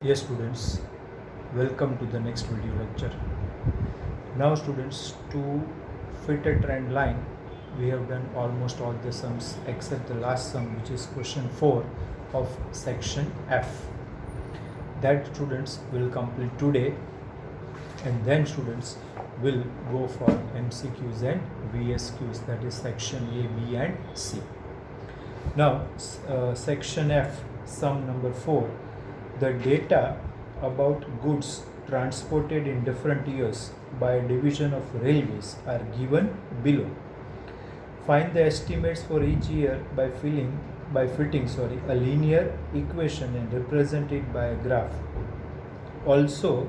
Yes students, welcome to the next video lecture. Now students, to fit a trend line, we have done almost all the sums except the last sum, which is question 4 of section F. That students will complete today, and then students will go for MCQs and VSQs, that is section A, B and C. Now section F, sum number 4. The data about goods transported in different years by a division of railways are given below. Find the estimates for each year by fitting a linear equation and represent it by a graph. Also,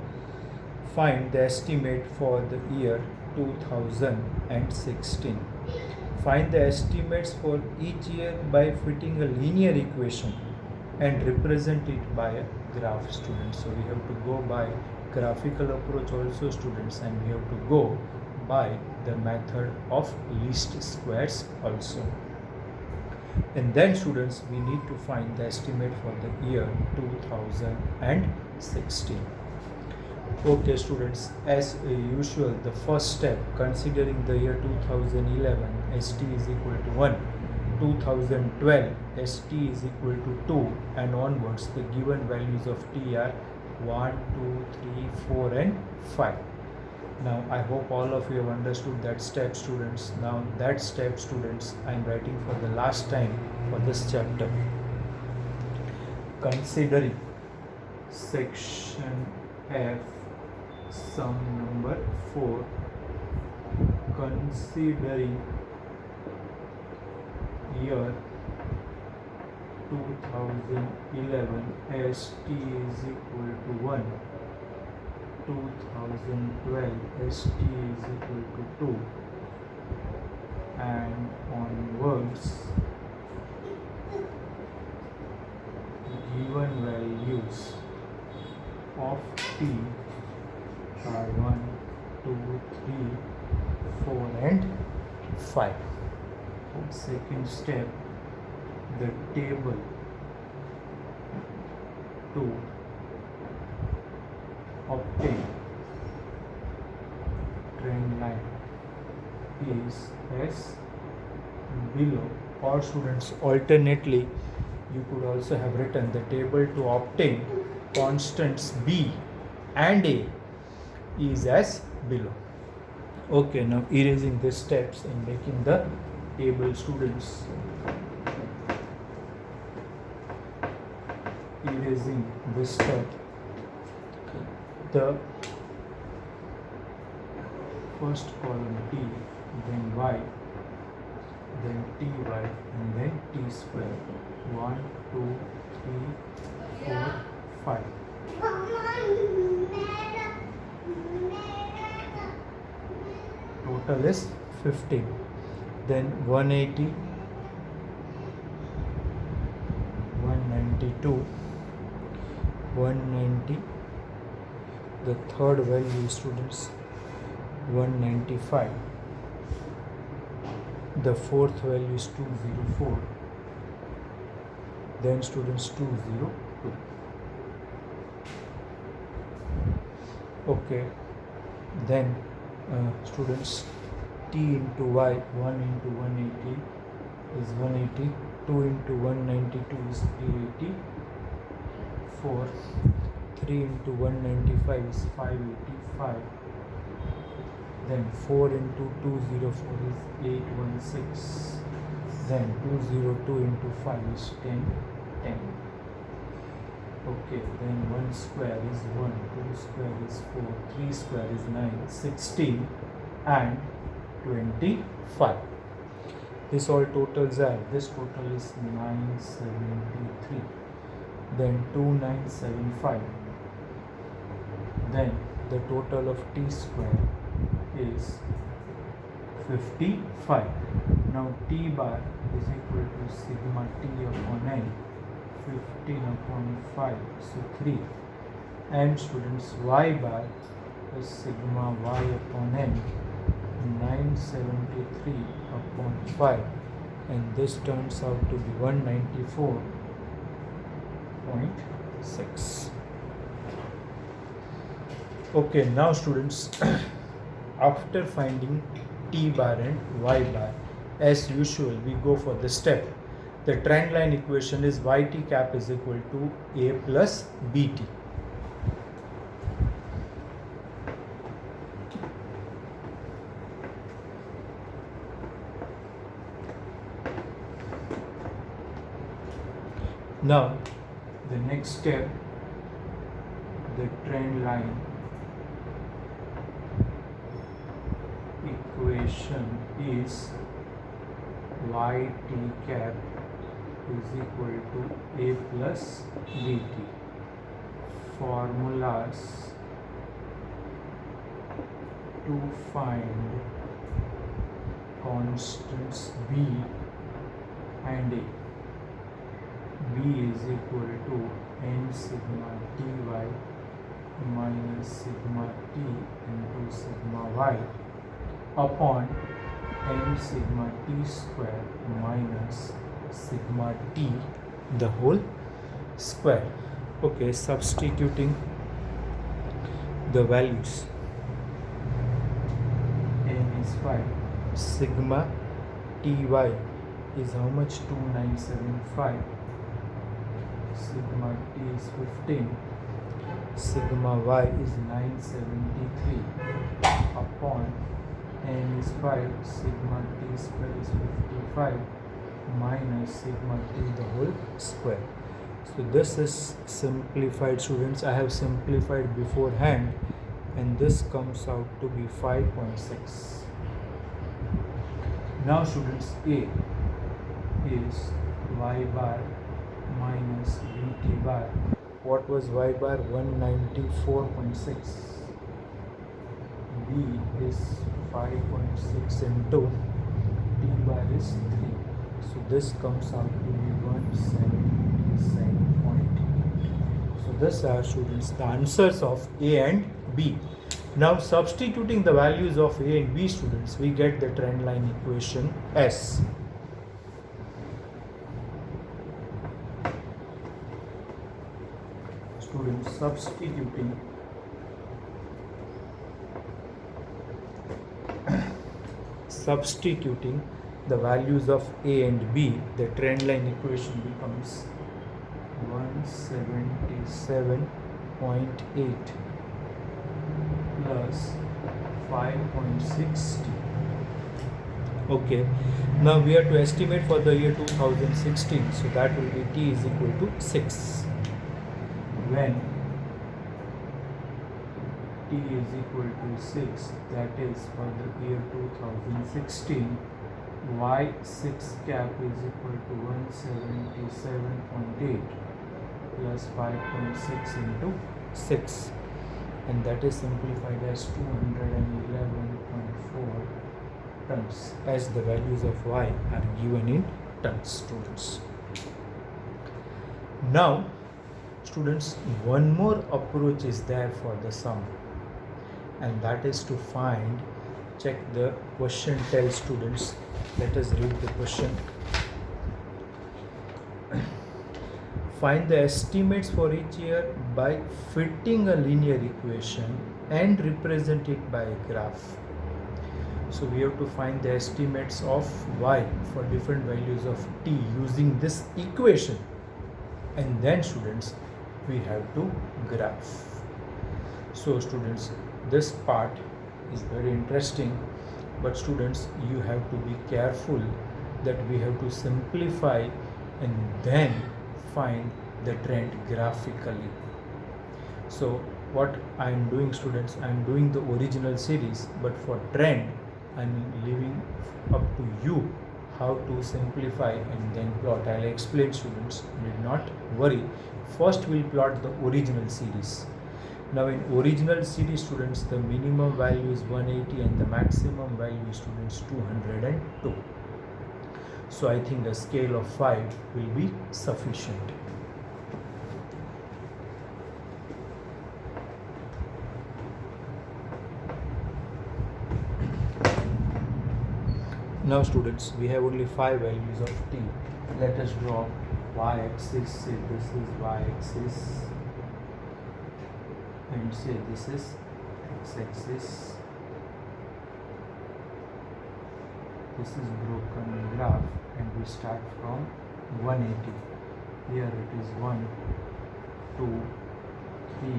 find the estimate for the year 2016. Find the estimates for each year by fitting a linear equation and represent it by a graph, students. So we have to go by graphical approach also, students, and we have to go by the method of least squares also. And then students, we need to find the estimate for the year 2016. Okay students, as usual, the first step, considering the year 2011, ST is equal to 1, 2012 ST is equal to 2, and onwards the given values of T are 1, 2, 3, 4 and 5. Now I hope all of you have understood that step, students. Now that step, students, I am writing for the last time for this chapter. Considering section F, sum number 4, considering year 2011 ST is equal to 1, 2012 ST is equal to 2, and onwards given values of T are 1, 2, 3, 4 and 5. Second step, the table to obtain trend line is as below. Or students, alternately you could also have written the table to obtain constants B and A is as below. Okay, now erasing these steps and making the table, students. Erasing this step, the first column T, then Y, then TY, and then T square. 1, 2, 3, 4, 5. Total is 15. Then 180, 192, 190. The third value, students, 195. The fourth value is 204. Then students, 202. Okay, then students, T into Y, 1 into 180 is 180, 2 into 192 is 384, 3 into 195 is 585, then 4 into 204 is 816, then 202 into 5 is 10, 10. Okay, then 1 square is 1, 2 square is 4, 3 square is 9, 16 and 25. This all totals are, this total is 973, then 2975, then the total of T square is 55. Now T bar is equal to sigma T upon N, 15 upon 5, so 3, and students, Y bar is sigma Y upon N, 973 upon 5, and this turns out to be 194.6. Okay, now students, after finding t bar and y bar, as usual, we go for the step. The trend line equation is yt cap is equal to a plus bt. Now, the next step, the trend line equation is yt cap is equal to a plus bt. Formulas to find constants b and a. B is equal to n sigma ty minus sigma t into sigma y upon n sigma t square minus sigma t the whole square. Okay, substituting the values. N is 5. Sigma ty is how much? 2975. Sigma t is 15. Sigma y is 973 upon n is 5. Sigma t square is 55 minus sigma t the whole square. So this is simplified, students. I have simplified beforehand, and this comes out to be 5.6. Now students, A is y bar minus bt bar. What was y bar? 194.6. B is 5.6 into t bar is 3. So this comes out to be 177.8. So this are, students, the answers of A and B. Now substituting the values of A and B, students, we get the trend line equation S. Students, substituting the values of A and B, the trend line equation becomes 177.8 plus 5.60. Okay, now we have to estimate for the year 2016, so that will be t is equal to 6. When t is equal to 6, that is for the year 2016, y6 cap is equal to 177.8 plus 5.6 into 6, and that is simplified as 211.4 tons, as the values of y are given in tons, students. Now students, one more approach is there for the sum, and that is to find, check the question tells, students. Let us read the question. Find the estimates for each year by fitting a linear equation and represent it by a graph. So we have to find the estimates of y for different values of t using this equation, and then, students, we have to graph. So students, this part is very interesting, but students, you have to be careful that we have to simplify and then find the trend graphically. So what I am doing, students, I am doing the original series, but for trend I am leaving up to you how to simplify and then plot. I'll explain, students, need not worry. First we'll plot the original series. Now in original series, students, the minimum value is 180 and the maximum value, students, 202. So I think a scale of 5 will be sufficient. Now students, we have only 5 values of t. Let us draw y-axis, say this is y-axis, and say this is x-axis. This is broken graph and we start from 180. Here it is 1, 2, 3,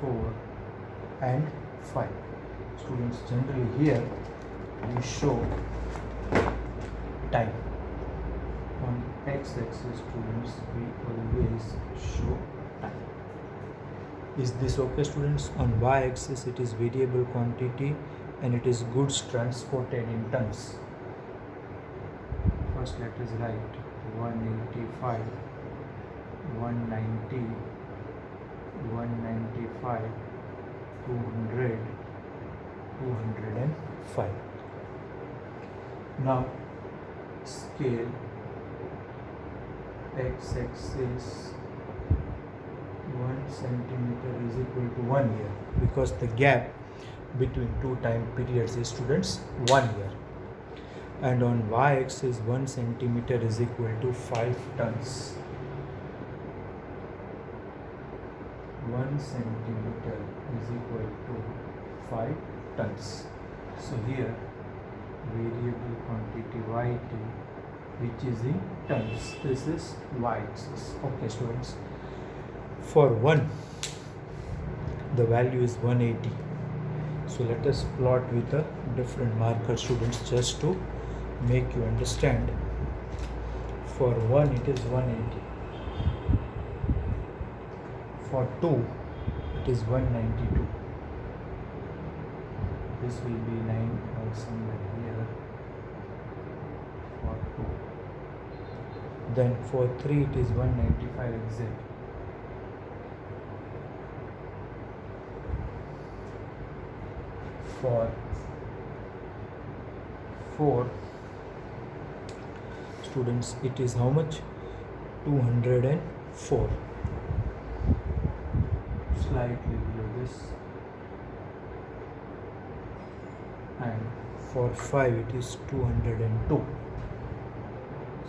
4 and 5. Students, generally here we show time. On x-axis, students, we always show time. Is this okay, students? On y-axis it is variable quantity and it is goods transported in tons. First let us write 185, 190, 195, 200, 205. Now scale x-axis 1 centimeter is equal to 1 year, because the gap between two time periods is, students, 1 year. And on y-axis 1 centimeter is equal to 5 tons. 1 centimeter is equal to 5 tons. So here variable quantity YT, which is in tons, this is y-axis. Okay, students. For 1, the value is 180. So let us plot with a different marker, students, just to make you understand. For 1 it is 180. For 2 it is 192. This will be 9 or somewhere here for 2. Then for 3 it is 195 exact. For 4, students, it is how much? 204. Slightly below this. And for 5 it is 202.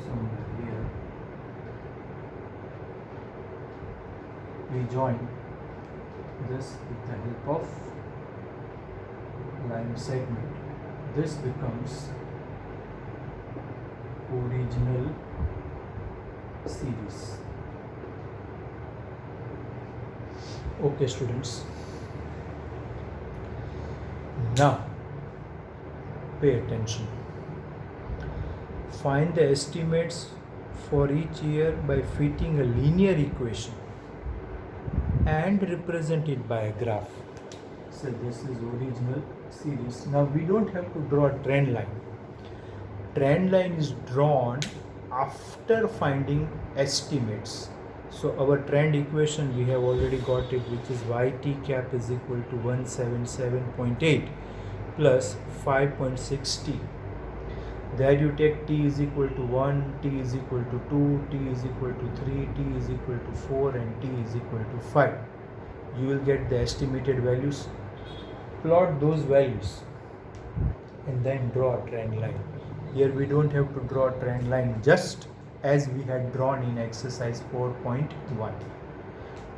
Somewhere here. We join this with the help of line segment. This becomes original series. Okay, students. Now pay attention. Find the estimates for each year by fitting a linear equation and represent it by a graph. So this is original series. Now we don't have to draw a trend line. Trend line is drawn after finding estimates. So our trend equation, we have already got it, which is yt cap is equal to 177.8 plus 5.6t. There you take t is equal to 1, t is equal to 2, t is equal to 3, t is equal to 4 and t is equal to 5. You will get the estimated values. Plot those values and then draw a trend line. Here we don't have to draw a trend line, just as we had drawn in exercise 4.1.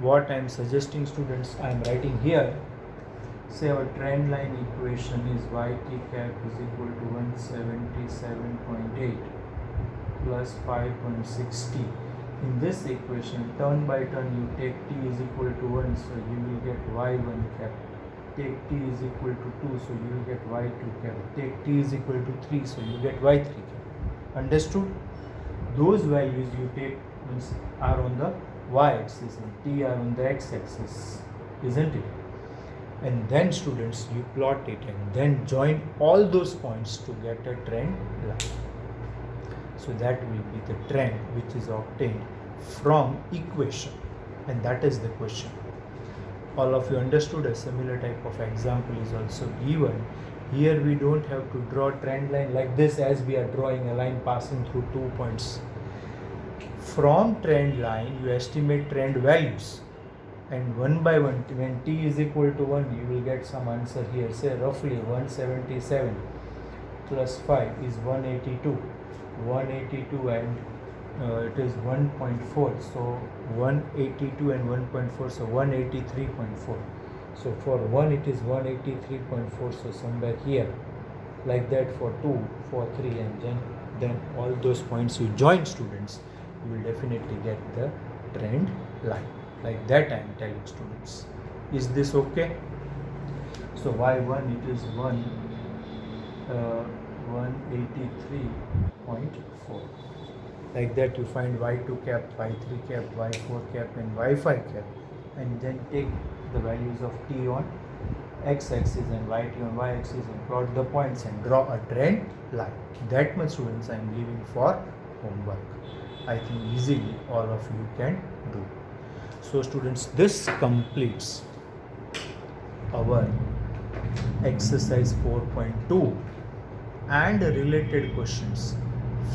What I am suggesting, students, I am writing here. Say our trend line equation is yt cap is equal to 177.8 plus 5.6t. In this equation, turn by turn, you take t is equal to 1, so you will get y1 cap. Take t is equal to 2, so you will get y2 cap. Take t is equal to 3, so you get y3 cap. Understood? Those values you take are on the y-axis and t are on the x-axis, isn't it? And then, students, you plot it and then join all those points to get a trend line. So that will be the trend which is obtained from equation, and that is the question. All of you understood. A similar type of example is also given. Here we don't have to draw trend line like this, as we are drawing a line passing through 2 points. From trend line you estimate trend values, and one by one, when t is equal to 1, you will get some answer here. Say roughly 177 plus 5 is 182. 182 and it is 1.4, so 182 and 1.4, so 183.4. So for 1 it is 183.4, so somewhere here. Like that for 2, for 3, and then all those points you join, students, you will definitely get the trend line. Like that I am telling students. Is this okay? So y1 it is 183.4. Like that you find y2 cap, y3 cap, y4 cap and y5 cap, and then take the values of t on x-axis and yt on y-axis and plot the points and draw a trend line. That much, students, I am leaving for homework. I think easily all of you can do. So students, this completes our exercise 4.2 and related questions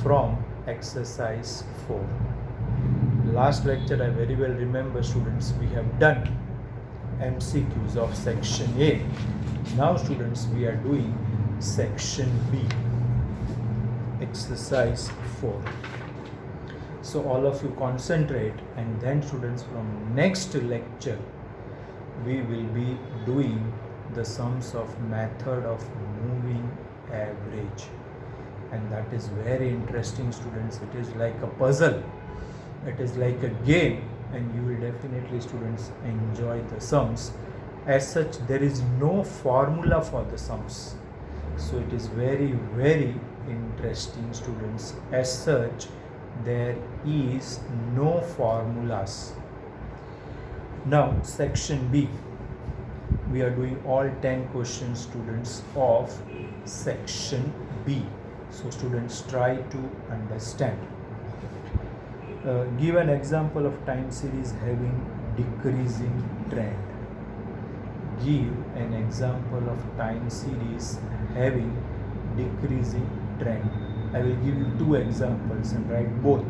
from exercise 4. Last lecture I very well remember, students, we have done MCQs of section A. Now students, we are doing section B, exercise 4. So all of you concentrate, and then students, from next lecture we will be doing the sums of method of moving average, and that is very interesting, students. It is like a puzzle, it is like a game, and you will definitely, students, enjoy the sums. As such, there is no formula for the sums, so it is very interesting, students. As such, there is no formulas. Now section B, we are doing all 10 questions, students, of section B. So students, try to understand. Give an example of time series having decreasing trend. Give an example of time series having decreasing trend. I will give you 2 examples and write both.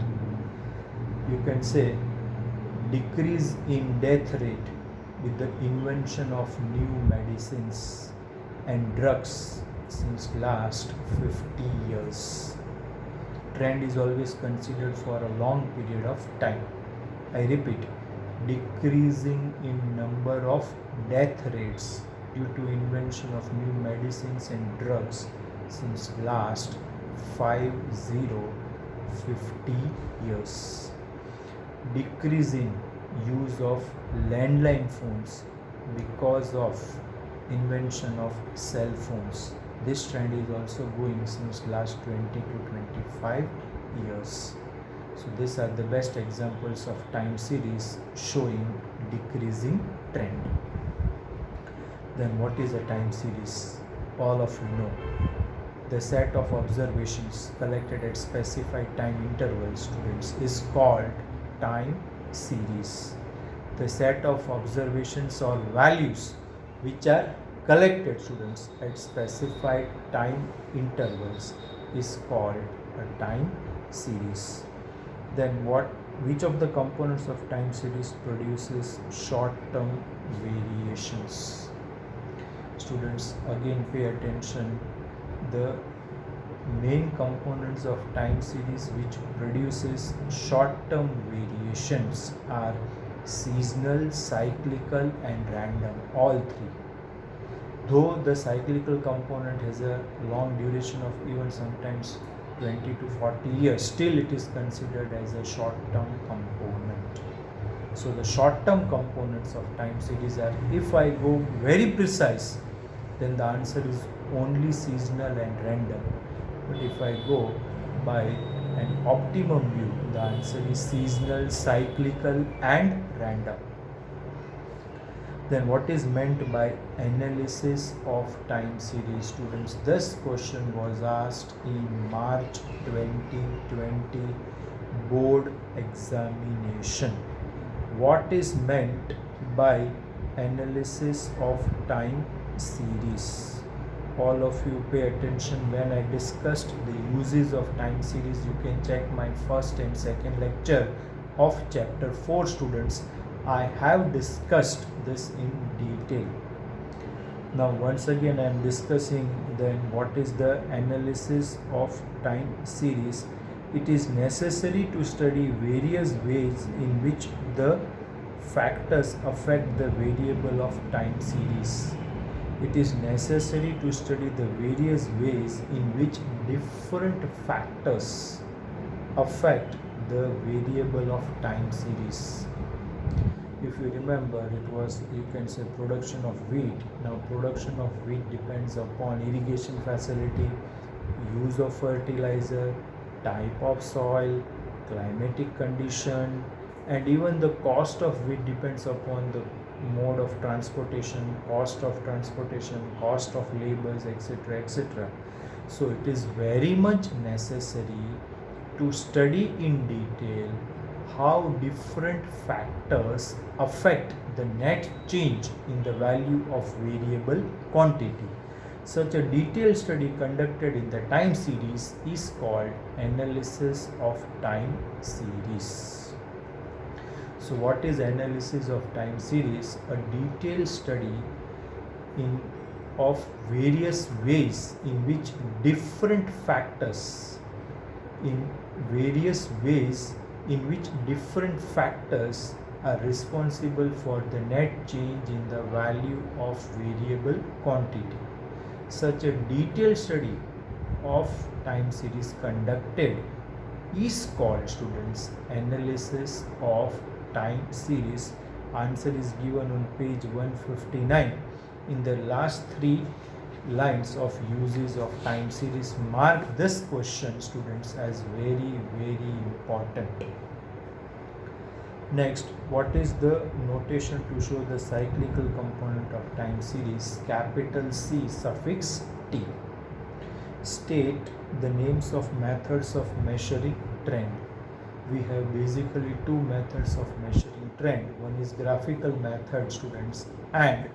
You can say decrease in death rate with the invention of new medicines and drugs since last 50 years. Trend is always considered for a long period of time. I repeat, decreasing in number of death rates due to invention of new medicines and drugs since last 50 years. Decrease in use of landline phones because of invention of cell phones. This trend is also going since last 20 to 25 years. So these are the best examples of time series showing decreasing trend. Then what is a time series? All of you know. The set of observations collected at specified time intervals, students, is called time series. The set of observations or values which are collected, students, at specified time intervals is called a time series. Then which of the components of time series produces short-term variations? Students, again pay attention. The main components of time series which produces short-term variations are seasonal, cyclical and random, all three. Though the cyclical component has a long duration of even sometimes 20 to 40 years, still it is considered as a short-term component. So the short-term components of time series are, if I go very precise, then the answer is only seasonal and random. But if I go by an optimum view, the answer is seasonal, cyclical and random. Then what is meant by analysis of time series, students? This question was asked in March 2020 board examination. What is meant by analysis of time series? All of you pay attention. When I discussed the uses of time series, you can check my first and second lecture of chapter 4, students. I have discussed this in detail. Now once again I am discussing then what is the analysis of time series. It is necessary to study various ways in which the factors affect the variable of time series. It is necessary to study the various ways in which different factors affect the variable of time series. If you remember, it was, you can say, production of wheat. Now production of wheat depends upon irrigation facility, use of fertilizer, type of soil, climatic condition, and even the cost of wheat depends upon the mode of transportation, cost of labors, etc., etc. So it is very much necessary to study in detail how different factors affect the net change in the value of variable quantity. Such a detailed study conducted in the time series is called analysis of time series. So what is analysis of time series? A detailed study of various ways in which different factors are responsible for the net change in the value of variable quantity. Such a detailed study of time series conducted is called, students, analysis of time series. Answer is given on page 159. In the last 3 lines of uses of time series, mark this question, students, as very, very important. Next, what is the notation to show the cyclical component of time series? Capital C suffix T. State the names of methods of measuring trend. We have basically 2 methods of measuring trend. One is graphical method, students, and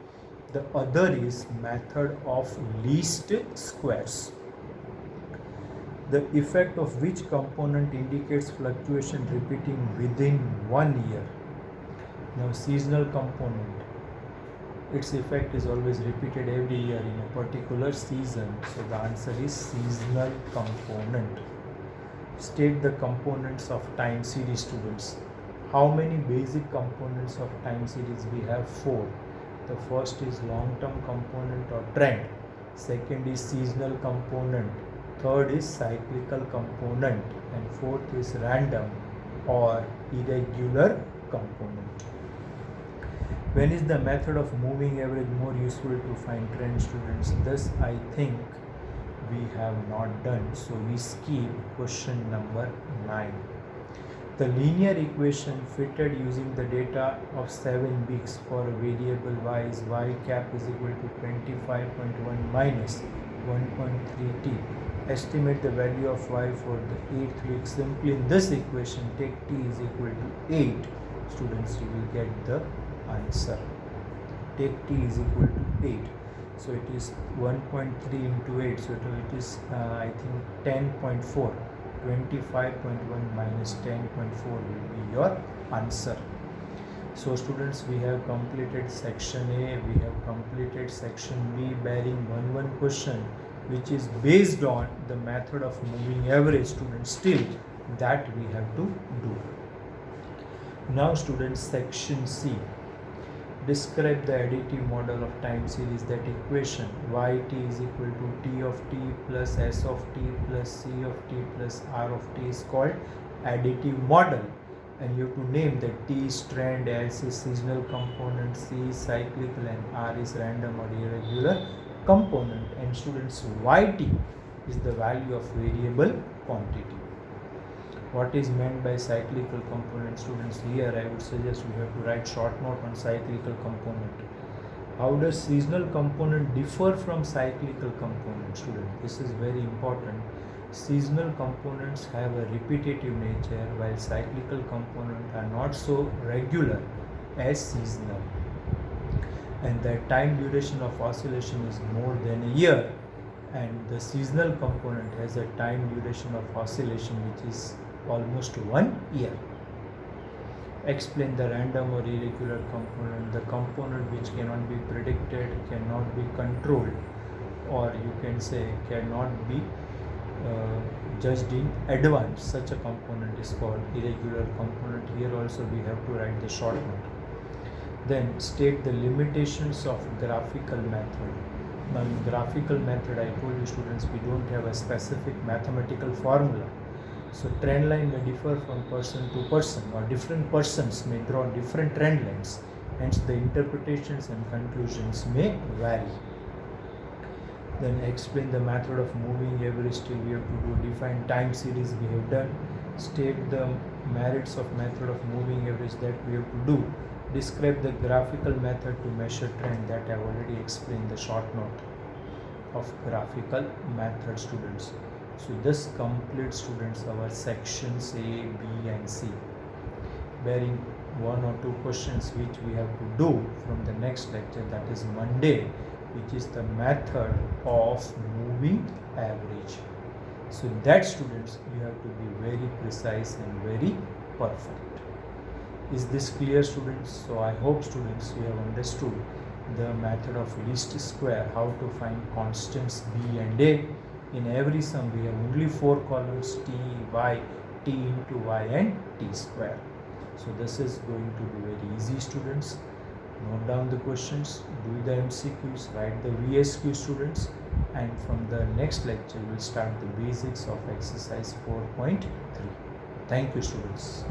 the other is method of least squares. The effect of which component indicates fluctuation repeating within 1 year? Now, seasonal component, its effect is always repeated every year in a particular season. So the answer is seasonal component. State the components of time series, students. How many basic components of time series? We have 4. The first is long-term component or trend. Second is seasonal component. Third is cyclical component. And fourth is random or irregular component. When is the method of moving average more useful to find trend, students? This I think we have not done. So we skip question number 9. The linear equation fitted using the data of 7 weeks for a variable y is y cap is equal to 25.1 minus 1.3t. Estimate the value of y for the 8th week. Simply in this equation, take t is equal to 8. Students, you will get the answer. Take t is equal to 8. So it is 1.3 into 8. So it is I think 10.4. 25.1 minus 10.4 will be your answer. So students, we have completed section A, we have completed section B, bearing one question which is based on the method of moving average. Students, still that we have to do. Now students, section C. Describe the additive model of time series. That equation yt is equal to t of t plus s of t plus c of t plus r of t is called additive model, and you have to name that t is trend, s is seasonal component, c is cyclical, and r is random or irregular component. And students, yt is the value of variable quantity. What is meant by cyclical component, students? Here I would suggest you have to write short note on cyclical component. How does seasonal component differ from cyclical component, student? This is very important. Seasonal components have a repetitive nature, while cyclical components are not so regular as seasonal, and the time duration of oscillation is more than a year, and the seasonal component has a time duration of oscillation which is almost 1 year. Explain the random or irregular component. The component which cannot be predicted, cannot be controlled, or you can say cannot be judged in advance. Such a component is called irregular component. Here also we have to write the short note. Then state the limitations of graphical method. Now in graphical method, I told you students, we don't have a specific mathematical formula. So trend line may differ from person to person, or different persons may draw different trend lines. Hence the interpretations and conclusions may vary. Then explain the method of moving average till we have to do. Define time series we have done. State the merits of method of moving average that we have to do. Describe the graphical method to measure trend, that I have already explained the short note of graphical method, students. So this completes, students, our sections A, B and C, bearing one or two questions which we have to do from the next lecture, that is Monday, which is the method of moving average. So that, students, you have to be very precise and very perfect. Is this clear, students? So I hope, students, you have understood the method of least square, how to find constants B and A. In every sum we have only 4 columns, T, Y, T into Y and T square. So this is going to be very easy, students. Note down the questions, do the MCQs, write the VSQ, students, and from the next lecture we'll start the basics of exercise 4.3. Thank you, students.